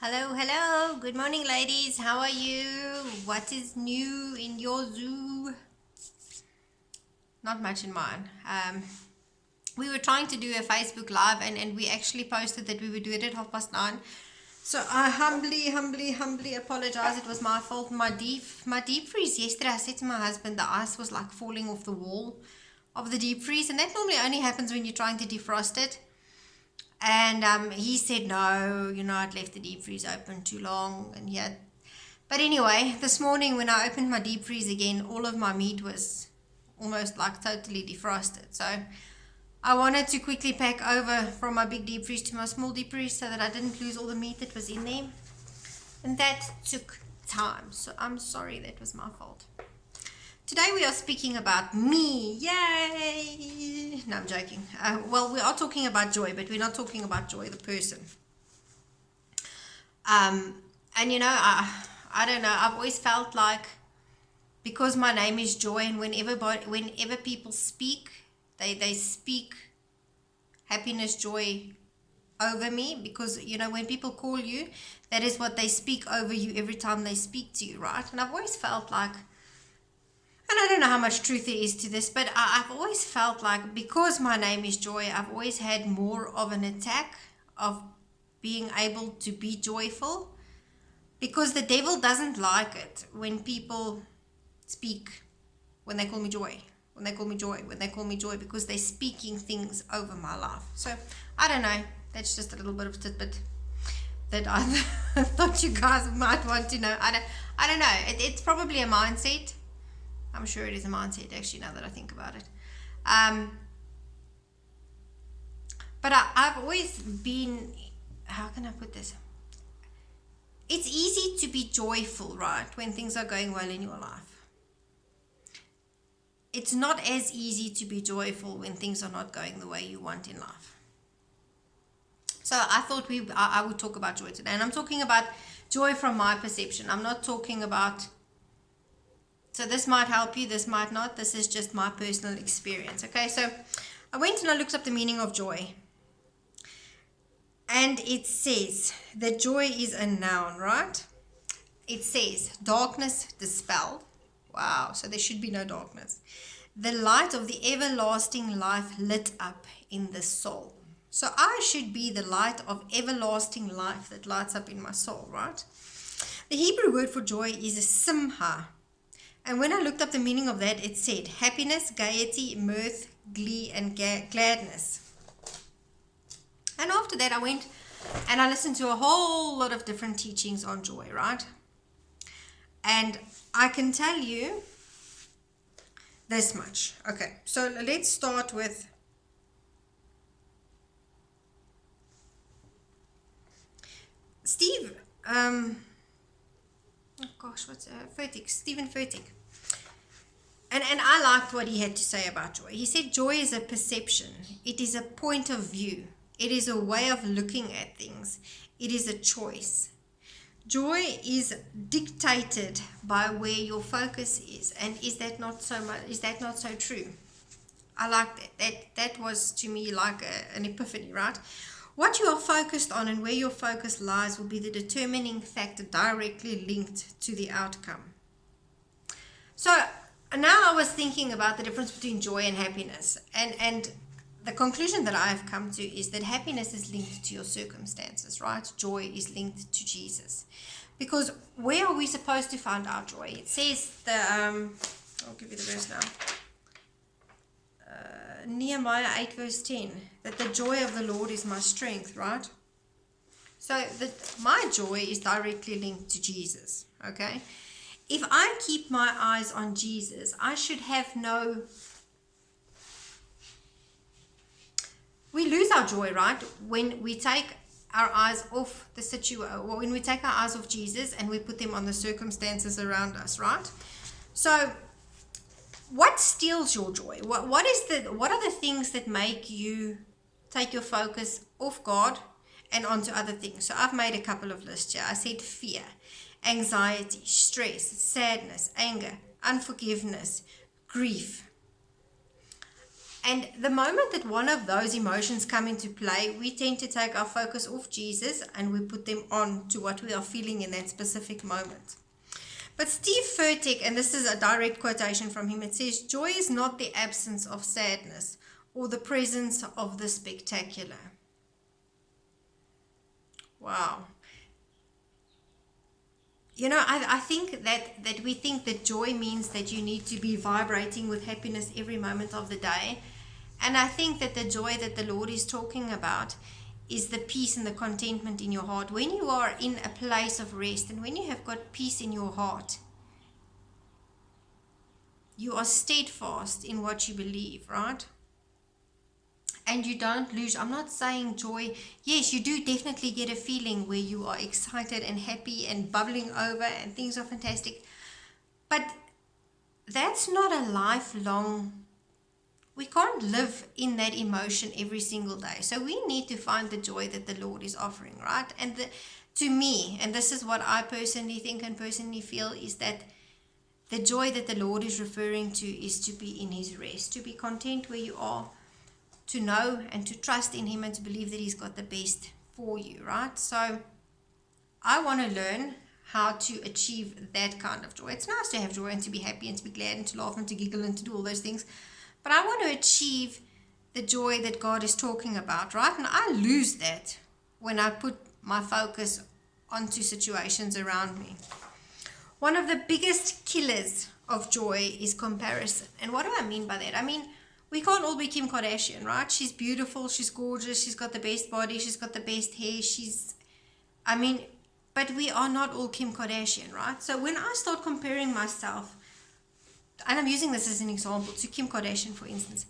Hello, hello. Good morning, ladies. How are you? What is new in your zoo? Not much in mine. We were trying to do a Facebook Live and we actually posted that we would do it at 9:30. So I humbly apologize. It was my fault. My deep freeze yesterday, I said to my husband, the ice was like falling off the wall of the deep freeze. And that normally only happens when you're trying to defrost it. And he said, no, I'd left the deep freeze open too long. And yeah. But anyway, this morning when I opened my deep freeze again, all of my meat was almost like totally defrosted. So I wanted to quickly pack over from my big deep freeze to my small deep freeze so that I didn't lose all the meat that was in there. And that took time. So I'm sorry, that was my fault. Today we are speaking about me. Yay! No, I'm joking. Well, we are talking about Joy, but we're not talking about Joy, the person. And I don't know. I've always felt like because my name is Joy, and whenever people speak, they speak happiness, joy over me, because when people call you, that is what they speak over you every time they speak to you, right? And I've always felt like, and I don't know how much truth there is to this, but I've always felt like because my name is Joy, I've always had more of an attack of being able to be joyful, because the devil doesn't like it when people speak, when they call me Joy, when they call me Joy, when they call me Joy, because they're speaking things over my life. So I don't know. That's just a little bit of tidbit that I thought you guys might want to know. I don't know. It's probably a mindset. I'm sure it is a mindset, actually, now that I think about it. But I've always been, how can I put this? It's easy to be joyful, right, when things are going well in your life. It's not as easy to be joyful when things are not going the way you want in life. So I thought I would talk about joy today. And I'm talking about joy from my perception. I'm not talking about, so this might help you, this might not. This is just my personal experience. Okay, so I went and I looked up the meaning of joy. And it says that joy is a noun, right? It says darkness dispelled. Wow, so there should be no darkness. The light of the everlasting life lit up in the soul. So I should be the light of everlasting life that lights up in my soul, right? The Hebrew word for joy is simha. And when I looked up the meaning of that, it said happiness, gaiety, mirth, glee, and gladness. And after that, I went and I listened to a whole lot of different teachings on joy, right? And I can tell you this much. Okay, so let's start with Steve. Stephen Furtick. And I liked what he had to say about joy. He said joy is a perception. It is a point of view. It is a way of looking at things. It is a choice. Joy is dictated by where your focus is. And is that not so true? I like that. That was to me like an epiphany, right? What you are focused on and where your focus lies will be the determining factor directly linked to the outcome. So now I was thinking about the difference between joy and happiness. And the conclusion that I have come to is that happiness is linked to your circumstances, right? Joy is linked to Jesus. Because where are we supposed to find our joy? It says, I'll give you the verse now. Nehemiah 8 verse 10, that the joy of the Lord is my strength, right? So my joy is directly linked to Jesus, okay? If I keep my eyes on Jesus, I should have no... We lose our joy, right? When we take our eyes off the situation, when we take our eyes off Jesus and we put them on the circumstances around us, right? So what steals your joy? What are the things that make you take your focus off God and onto other things? So I've made a couple of lists here. I said fear, anxiety, stress, sadness, anger, unforgiveness, grief. And the moment that one of those emotions come into play, we tend to take our focus off Jesus and we put them on to what we are feeling in that specific moment. But Steve Furtick, and this is a direct quotation from him, it says, "Joy is not the absence of sadness or the presence of the spectacular." Wow. You know, I think that we think that joy means that you need to be vibrating with happiness every moment of the day. And I think that the joy that the Lord is talking about is the peace and the contentment in your heart. When you are in a place of rest and when you have got peace in your heart, you are steadfast in what you believe, right? And you don't lose. I'm not saying joy. Yes, you do definitely get a feeling where you are excited and happy and bubbling over and things are fantastic. But that's not a lifelong. We can't live in that emotion every single day. So we need to find the joy that the Lord is offering, right? And to me, and this is what I personally think and personally feel, is that the joy that the Lord is referring to is to be in His rest, to be content where you are, to know and to trust in Him and to believe that He's got the best for you, right? So I want to learn how to achieve that kind of joy. It's nice to have joy and to be happy and to be glad and to laugh and to giggle and to do all those things. But I want to achieve the joy that God is talking about, right? And I lose that when I put my focus onto situations around me. One of the biggest killers of joy is comparison. And what do I mean by that? I mean, we can't all be Kim Kardashian, right? She's beautiful, she's gorgeous, she's got the best body, she's got the best hair, but we are not all Kim Kardashian, right? So when I start comparing myself, and I'm using this as an example, to Kim Kardashian, for instance,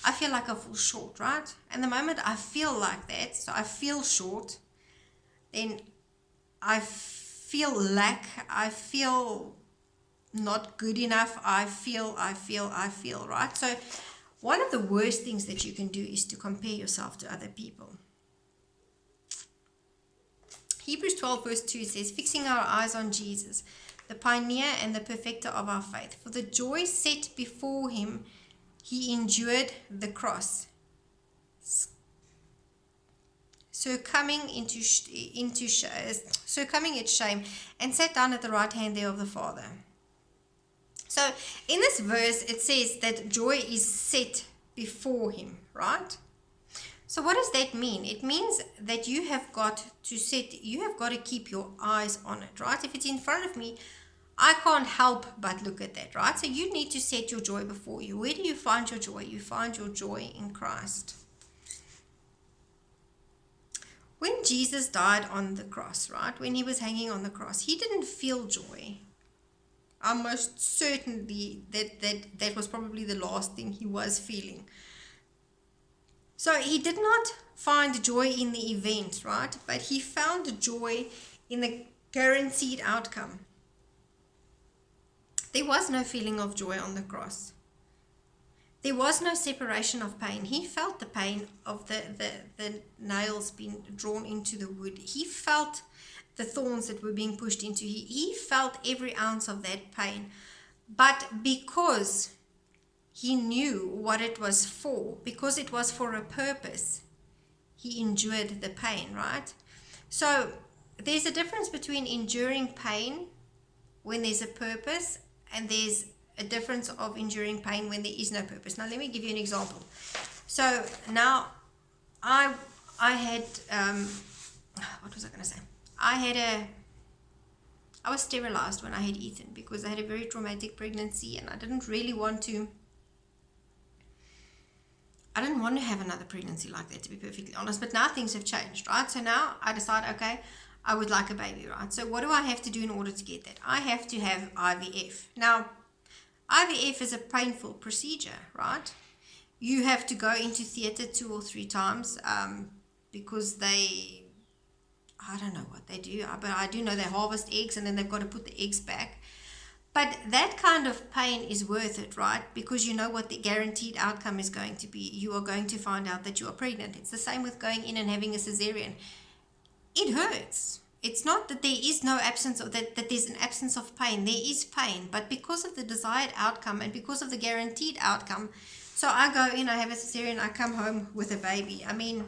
I feel like I fall short, right? And the moment I feel like that, so I feel short, then I feel lack, I feel not good enough, I feel, right? So one of the worst things that you can do is to compare yourself to other people. Hebrews 12 verse 2 says, "Fixing our eyes on Jesus, the pioneer and the perfecter of our faith. For the joy set before Him, He endured the cross, succumbing its shame, and sat down at the right hand there of the Father." So in this verse, it says that joy is set before Him, right? So what does that mean? It means that you have got to keep your eyes on it, right? If it's in front of me, I can't help but look at that, right? So you need to set your joy before you. Where do you find your joy? You find your joy in Christ. When Jesus died on the cross, right? When He was hanging on the cross, He didn't feel joy. I'm most certainly that was probably the last thing He was feeling. So He did not find joy in the event, right? But He found joy in the guaranteed outcome. There was no feeling of joy on the cross. There was no separation of pain. He felt the pain of the nails being drawn into the wood. He felt the thorns that were being pushed into. He felt every ounce of that pain. But because He knew what it was for, because it was for a purpose, He endured the pain, right? So there's a difference between enduring pain when there's a purpose, and there's a difference of enduring pain when there is no purpose. Now let me give you an example. So now I had, what was I going to say? I was sterilized when I had Ethan because I had a very traumatic pregnancy, and I didn't want to have another pregnancy like that, to be perfectly honest. But now things have changed, right? So now I decide, okay, I would like a baby, right? So what do I have to do in order to get that? I have to have IVF. Now, IVF is a painful procedure, right? You have to go into theater 2 or 3 times because I don't know what they do, but I do know they harvest eggs and then they've got to put the eggs back. But that kind of pain is worth it, right? Because you know what the guaranteed outcome is going to be. You are going to find out that you are pregnant. It's the same with going in and having a cesarean. It hurts. It's not that there is no absence of that there's an absence of pain. There is pain, but because of the desired outcome and because of the guaranteed outcome, So I go in, I have a cesarean, I come home with a baby. I mean,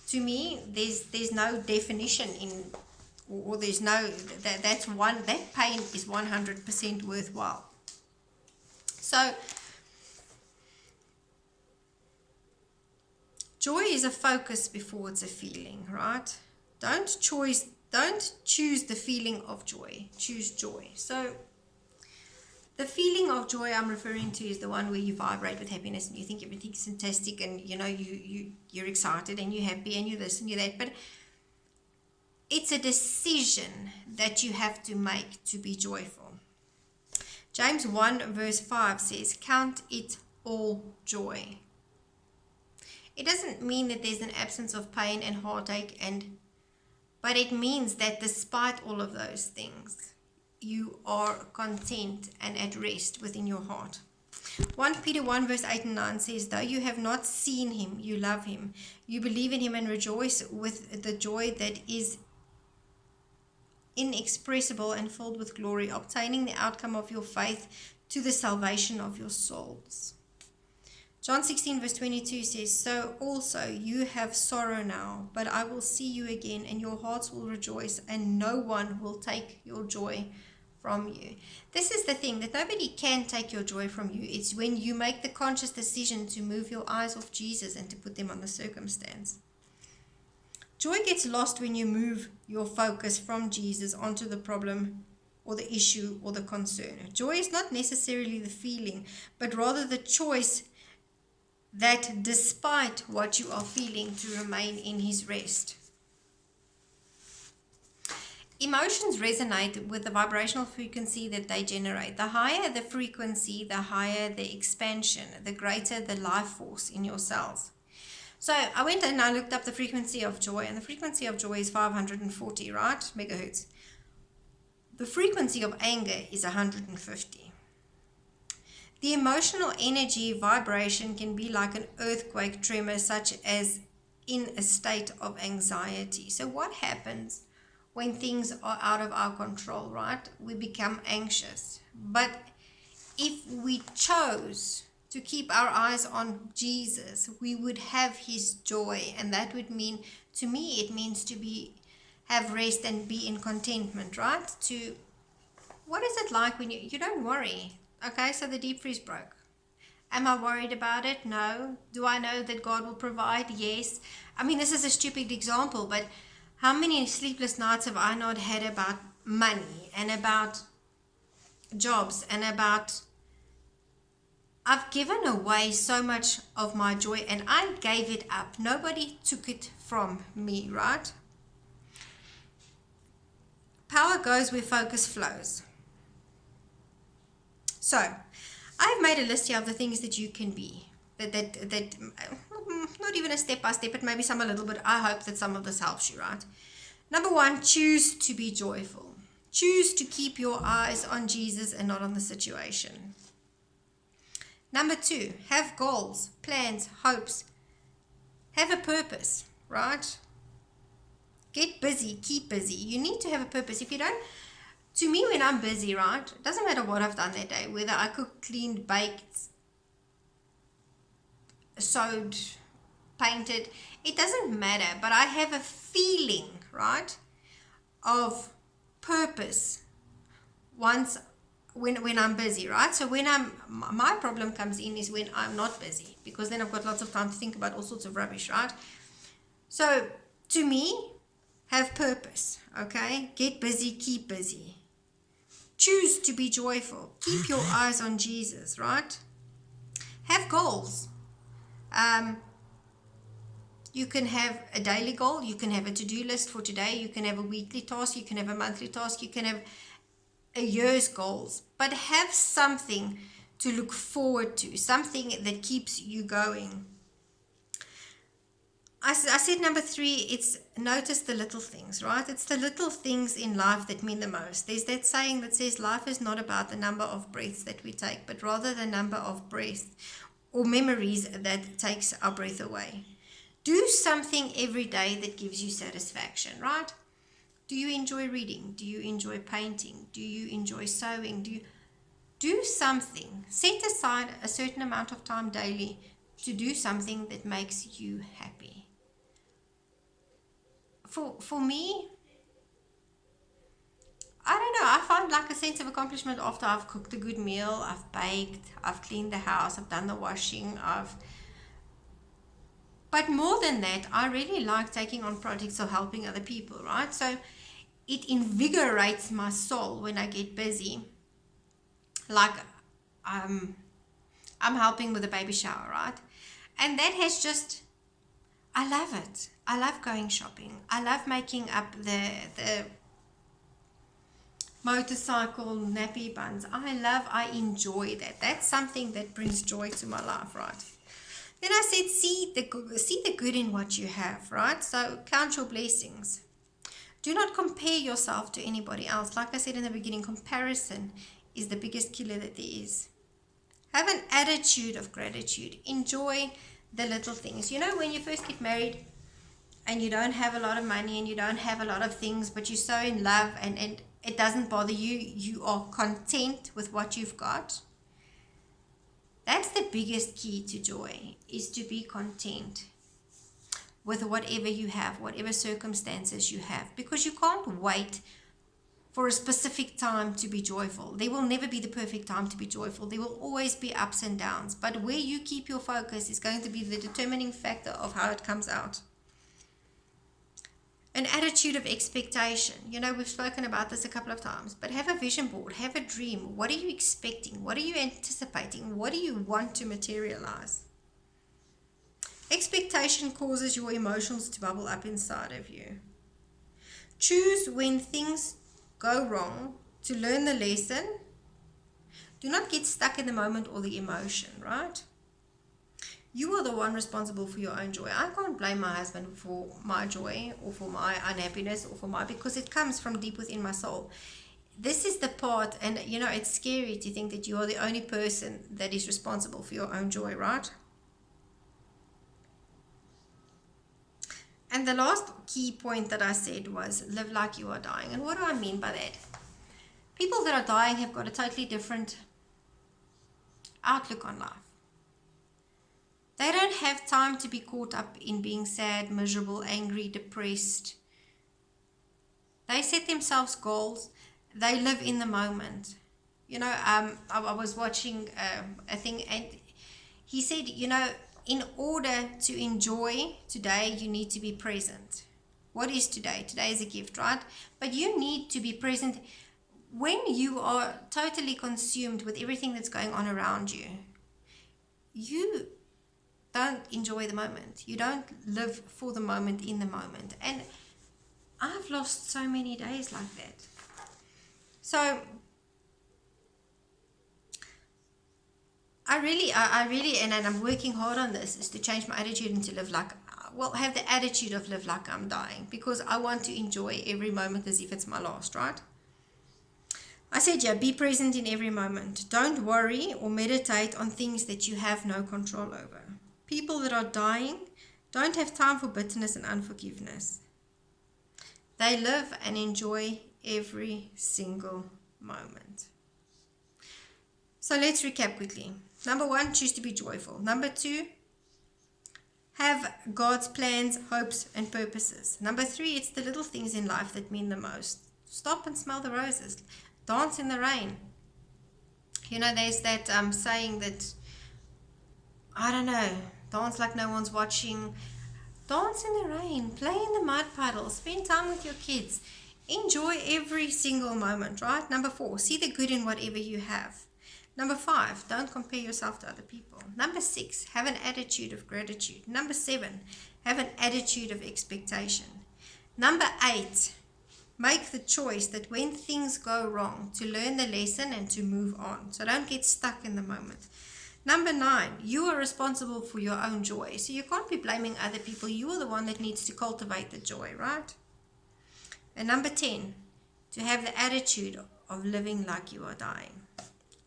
to me, there's no definition in, or there's no, that pain is 100% worthwhile. So joy is a focus before it's a feeling, right? Don't choose the feeling of joy. Choose joy. So the feeling of joy I'm referring to is the one where you vibrate with happiness and you think everything's fantastic, and you're excited and you're happy and you this and you that. But it's a decision that you have to make to be joyful. James 1 verse 5 says, "Count it all joy." It doesn't mean that there's an absence of pain and heartache, but it means that despite all of those things, you are content and at rest within your heart. 1 Peter 1 verse 8 and 9 says, "Though you have not seen him, you love him. You believe in him and rejoice with the joy that is inexpressible and filled with glory, obtaining the outcome of your faith to the salvation of your souls." John 16 verse 22 says, "So also you have sorrow now, but I will see you again, and your hearts will rejoice, and no one will take your joy from you." This is the thing, that nobody can take your joy from you. It's when you make the conscious decision to move your eyes off Jesus and to put them on the circumstance. Joy gets lost when you move your focus from Jesus onto the problem or the issue or the concern. Joy is not necessarily the feeling, but rather the choice that despite what you are feeling, to remain in his rest. Emotions resonate with the vibrational frequency that they generate. The higher the frequency, the higher the expansion, the greater the life force in your cells. So I went and I looked up the frequency of joy, and the frequency of joy is 540, right? Megahertz. The frequency of anger is 150. The emotional energy vibration can be like an earthquake tremor, such as in a state of anxiety. So what happens when things are out of our control, right? We become anxious. But if we chose to keep our eyes on Jesus, we would have his joy. And that would mean, to me, it means to have rest and be in contentment, right? What is it like when you don't worry? Okay, so the deep freeze broke. Am I worried about it? No. Do I know that God will provide? Yes. I mean, this is a stupid example, but how many sleepless nights have I not had about money and about jobs and about... I've given away so much of my joy, and I gave it up. Nobody took it from me, right? Power goes where focus flows. So, I've made a list here of the things that you can be. That not even a step-by-step, but maybe some a little bit. I hope that some of this helps you, right? Number 1, choose to be joyful. Choose to keep your eyes on Jesus and not on the situation. Number 2, have goals, plans, hopes. Have a purpose, right? Get busy, keep busy. You need to have a purpose. If you don't... To me, when I'm busy, right, it doesn't matter what I've done that day, whether I cooked, cleaned, baked, sewed, painted, it doesn't matter. But I have a feeling, right, of purpose when I'm busy, right? So my problem comes in is when I'm not busy, because then I've got lots of time to think about all sorts of rubbish, right? So to me, have purpose, okay? Get busy, keep busy. Choose to be joyful. Keep your eyes on Jesus, right? Have goals. You can have a daily goal. You can have a to-do list for today. You can have a weekly task. You can have a monthly task. You can have a year's goals. But have something to look forward to, something that keeps you going. I said number 3, it's notice the little things, right? It's the little things in life that mean the most. There's that saying that says life is not about the number of breaths that we take, but rather the number of breaths or memories that takes our breath away. Do something every day that gives you satisfaction, right? Do you enjoy reading? Do you enjoy painting? Do you enjoy sewing? Do something. Set aside a certain amount of time daily to do something that makes you happy. For me, I don't know, I find like a sense of accomplishment after I've cooked a good meal, I've baked, I've cleaned the house, I've done the washing, but more than that, I really like taking on projects or helping other people, right? So it invigorates my soul when I get busy. Like I'm helping with a baby shower, right? And that has just, I love it. I love going shopping. I love making up the motorcycle nappy buns. I enjoy that. That's something that brings joy to my life, right? Then I said, see the good in what you have, right? So count your blessings. Do not compare yourself to anybody else. Like I said in the beginning, comparison is the biggest killer that there is. Have an attitude of gratitude. Enjoy the little things. You know, when you first get married and you don't have a lot of money and you don't have a lot of things, but you're so in love and it doesn't bother you, you are content with what you've got. That's the biggest key to joy, is to be content with whatever you have, whatever circumstances you have, because you can't wait for a specific time to be joyful. There will never be the perfect time to be joyful. There will always be ups and downs, but where you keep your focus is going to be the determining factor of how it comes out. An attitude of expectation. You know, we've spoken about this a couple of times, but have a vision board, have a dream. What are you expecting? What are you anticipating? What do you want to materialize? Expectation causes your emotions to bubble up inside of you. Choose when things go wrong to learn the lesson. Do not get stuck in the moment or the emotion, right? You are the one responsible for your own joy. I can't blame my husband for my joy or for my unhappiness or because it comes from deep within my soul. This is the part, and you know, it's scary to think that you are the only person that is responsible for your own joy, right? And the last key point that I said was live like you are dying. And what do I mean by that? People that are dying have got a totally different outlook on life. They don't have time to be caught up in being sad, miserable, angry, depressed. They set themselves goals. They live in the moment. You know, I was watching a thing, and he said, you know, in order to enjoy today, you need to be present. What is today? Today is a gift, right? But you need to be present when you are totally consumed with everything that's going on around you. You don't enjoy the moment. You don't live for the moment, in the moment. And I've lost so many days like that. So I really, and I'm working hard on this, is to change my attitude and to live like, well, have the attitude of live like I'm dying, because I want to enjoy every moment as if it's my last, right? I said, yeah, be present in every moment. Don't worry or meditate on things that you have no control over. People that are dying don't have time for bitterness and unforgiveness. They live and enjoy every single moment. So let's recap quickly. Number 1, choose to be joyful. Number 2, have God's plans, hopes, and purposes. Number 3, it's the little things in life that mean the most. Stop and smell the roses. Dance in the rain. You know, there's that saying that, I don't know, dance like no one's watching. Dance in the rain. Play in the mud puddle. Spend time with your kids. Enjoy every single moment, right? Number 4, see the good in whatever you have. Number 5, don't compare yourself to other people. Number 6, have an attitude of gratitude. Number 7, have an attitude of expectation. Number 8, make the choice that when things go wrong, to learn the lesson and to move on. So don't get stuck in the moment. Number 9, you are responsible for your own joy. So you can't be blaming other people. You are the one that needs to cultivate the joy, right? And number 10, to have the attitude of living like you are dying.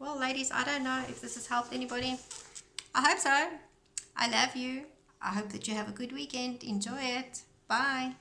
Well, ladies, I don't know if this has helped anybody. I hope so. I love you. I hope that you have a good weekend. Enjoy it. Bye.